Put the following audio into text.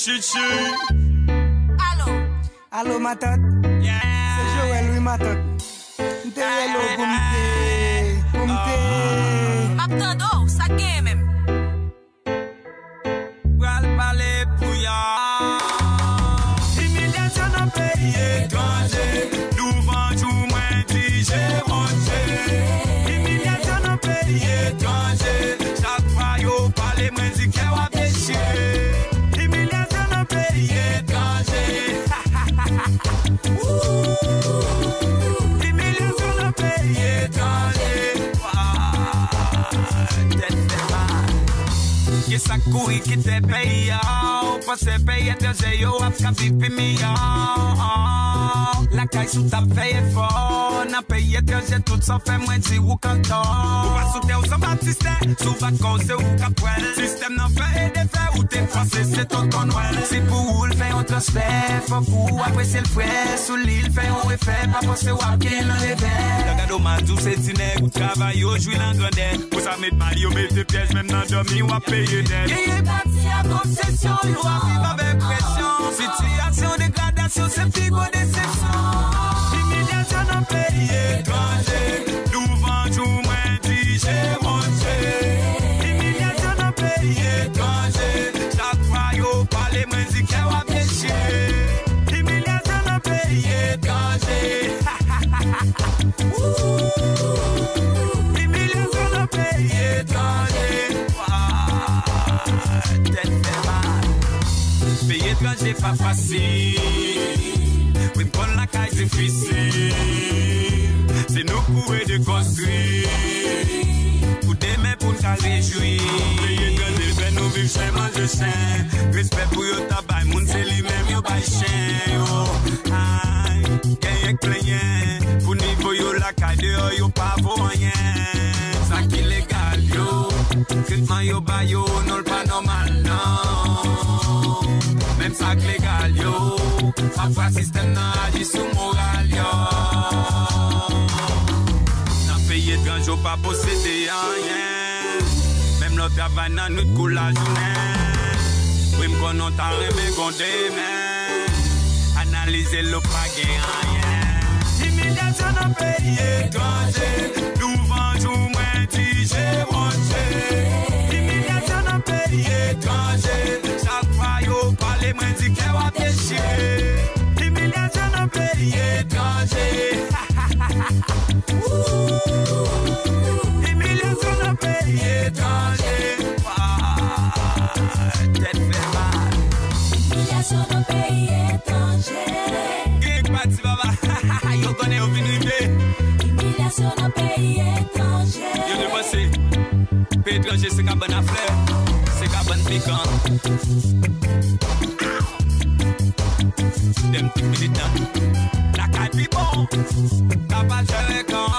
chichi. Allô ma tante. Yeah. C'est Joël, oui ma tante. M'te hello pour m'te. Ma tante, oh, ça gagne même. Pral parler pour ya. Immédiatement dans pays étranger. Nous vendons moins DJ monté. Immédiatement dans pays étranger. Chaque fois yo parle moins dit qu'elle va pécher. Immédiatement dans pays étranger. Immédiatement dans pays étranger. Qui ça couille qui te paye, parce que paye étranger, yo, ap ka vipi mi, la caille sous ta paye fort, n'a paye étranger, tout ça fait moins de ou canton. Ou pas sous terre ou sans baptiste, sous vacances ou capouel. Système n'en fait et défait, ou t'es français, c'est ton Noël. Si pour ou le fait un transfert, faut pour apprécier le frère, sous l'île fait un effet, pas penser ou à qui l'en réveille. La gado madou c'est dîner, ou travail, ou jouer l'en grandeur. Pour ça mettre mal, yo mette pièges, même dans dormi, ou à payer. Il est parti à concession, il va vivre avec pression. Situation, dégradation, c'est plus gros déception. Immédiatement dans pays étranger, nous vendons moins DJ monté. Immédiatement dans pays étranger, chaque fois yo parle moins dit qu'elle va pécher. Immédiatement dans pays étranger. Immédiatement dans pays étranger. Pays étranger pas facile. Oui, m'prendre la caille difficile. C'est nous pour de construire. Pour demain pour nous réjouir. Pays étranger fait nous vivre chez manger sain. Respect pour yo tabac, moun c'est lui-même yo bay chien. Aïe, gagne client. Pour niveau yo la caille dehors yo pas vaut rien. Ça qui légal yo. Traitement yo ba yo, non pas normal non. Même ça que légal yo. Parfois système n'a agi sous moral yo. Dans pays étranger pas posséder rien. Même notre travail dans notre coule la journée. Oui m'connons ta remè qu'on demain. Analyser le pas rien. Immédiatement dans pays étranger. Nous vendons moins DJ monté. Immédiatement dans pays étranger. Chaque fois yo parle moins dit qu'elle va pécher. Immédiatement dans pays étranger. Immédiatement dans pays étranger. Tête fait mal. Immédiatement dans pays étranger. Gig party baba. Yo connais au vinivé. Immédiatement dans pays étranger. Yo de passer. Pays étranger c'est cabane à fleurs. C'est cabane piquant. Dem petits militants. La caille bon. T'as pas de quand.